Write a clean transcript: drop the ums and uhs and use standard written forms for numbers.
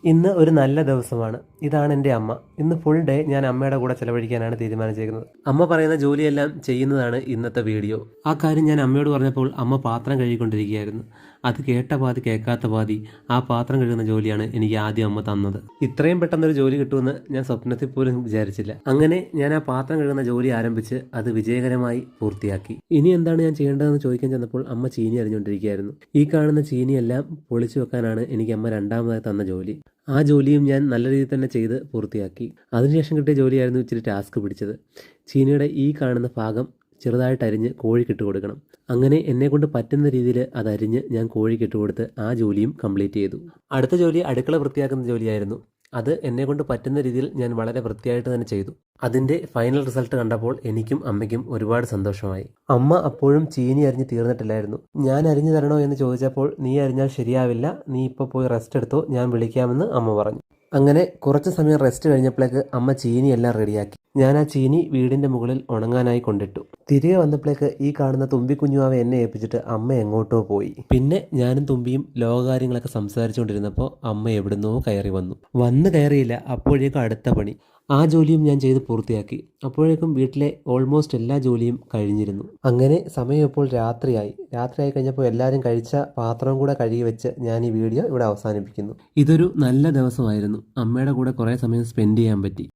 ഇന്ന് ഒരു നല്ല ദിവസമാണ്. ഇതാണ് എൻ്റെ അമ്മ. ഇന്ന് ഫുൾ ഡേ ഞാൻ അമ്മയുടെ കൂടെ ചെലവഴിക്കാനാണ് തീരുമാനിച്ചിരിക്കുന്നത്. അമ്മ പറയുന്ന ജോലിയെല്ലാം ചെയ്യുന്നതാണ് ഇന്നത്തെ വീഡിയോ. ആ കാര്യം ഞാൻ അമ്മയോട് പറഞ്ഞപ്പോൾ അമ്മ പാത്രം കഴുകിക്കൊണ്ടിരിക്കുകയായിരുന്നു. അത് കേട്ട പാതി കേൾക്കാത്ത പാതി ആ പാത്രം കഴുകുന്ന ജോലിയാണ് എനിക്ക് ആദ്യം അമ്മ തന്നത്. ഇത്രയും പെട്ടെന്നൊരു ജോലി കിട്ടുമെന്ന് ഞാൻ സ്വപ്നത്തിൽ പോലും വിചാരിച്ചില്ല. അങ്ങനെ ഞാൻ ആ പാത്രം കഴുകുന്ന ജോലി ആരംഭിച്ച് അത് വിജയകരമായി പൂർത്തിയാക്കി. ഇനി എന്താണ് ഞാൻ ചെയ്യേണ്ടതെന്ന് ചോദിക്കാൻ ചെന്നപ്പോൾ അമ്മ ചീനി അരിഞ്ഞുകൊണ്ടിരിക്കുകയായിരുന്നു. ഈ കാണുന്ന ചീനിയെല്ലാം പൊളിച്ചു വെക്കാനാണ് എനിക്ക് അമ്മ രണ്ടാമതായി തന്ന ജോലി. ആ ജോലിയും ഞാൻ നല്ല രീതിയിൽ തന്നെ ചെയ്ത് പൂർത്തിയാക്കി. അതിനുശേഷം കിട്ടിയ ജോലിയായിരുന്നു ഇച്ചിരി ടാസ്ക് പിടിച്ചത്. ചീനിയുടെ ഈ കാണുന്ന ഭാഗം ചെറുതായിട്ട് അരിഞ്ഞ് കോഴിക്കിട്ട് കൊടുക്കണം. അങ്ങനെ എന്നെക്കൊണ്ട് പറ്റുന്ന രീതിയിൽ അതരിഞ്ഞ് ഞാൻ കോഴിക്കിട്ട് കൊടുത്ത് ആ ജോലിയും കംപ്ലീറ്റ് ചെയ്തു. അടുത്ത ജോലി അടുക്കള വൃത്തിയാക്കുന്ന ജോലിയായിരുന്നു. അത് എന്നെക്കൊണ്ട് പറ്റുന്ന രീതിയിൽ ഞാൻ വളരെ വൃത്തിയായിട്ട് തന്നെ ചെയ്തു. അതിൻ്റെ ഫൈനൽ റിസൾട്ട് കണ്ടപ്പോൾ എനിക്കും അമ്മയ്ക്കും ഒരുപാട് സന്തോഷമായി. അമ്മ അപ്പോഴും ചീനി അരിഞ്ഞ് തീർന്നിട്ടില്ലായിരുന്നു. ഞാൻ അരിഞ്ഞു തരണോ എന്ന് ചോദിച്ചപ്പോൾ നീ അരിഞ്ഞാൽ ശരിയാവില്ല, നീ ഇപ്പോൾ പോയി റെസ്റ്റ് എടുത്തോ, ഞാൻ വിളിക്കാമെന്ന് അമ്മ പറഞ്ഞു. അങ്ങനെ കുറച്ച് സമയം റെസ്റ്റ് കഴിഞ്ഞപ്പോഴേക്ക് അമ്മ ചീനി എല്ലാം റെഡിയാക്കി. ഞാൻ ആ ചീനി വീടിൻ്റെ മുകളിൽ ഉണങ്ങാനായി കൊണ്ടിട്ടു. തിരികെ വന്നപ്പോഴേക്ക് ഈ കാണുന്ന തുമ്പിക്കുഞ്ഞുവാവ എന്നെ ഏൽപ്പിച്ചിട്ട് അമ്മ എങ്ങോട്ടോ പോയി. പിന്നെ ഞാനും തുമ്പിയും ലോകകാര്യങ്ങളൊക്കെ സംസാരിച്ചുകൊണ്ടിരുന്നപ്പോൾ അമ്മ എവിടുന്നോ കയറി വന്ന് കയറിയില്ല. അപ്പോഴേക്കും അടുത്ത പണി. ആ ജോലിയും ഞാൻ ചെയ്ത് പൂർത്തിയാക്കി. അപ്പോഴേക്കും വീട്ടിലെ ഓൾമോസ്റ്റ് എല്ലാ ജോലിയും കഴിഞ്ഞിരുന്നു. അങ്ങനെ സമയം ഇപ്പോൾ രാത്രിയായി കഴിഞ്ഞപ്പോൾ എല്ലാവരും കഴിച്ച പാത്രം കൂടെ കഴുകി വെച്ച് ഞാൻ ഈ വീഡിയോ ഇവിടെ അവസാനിപ്പിക്കുന്നു. ഇതൊരു നല്ല ദിവസമായിരുന്നു. അമ്മയുടെ കൂടെ കുറേ സമയം സ്പെൻഡ് ചെയ്യാൻ പറ്റി.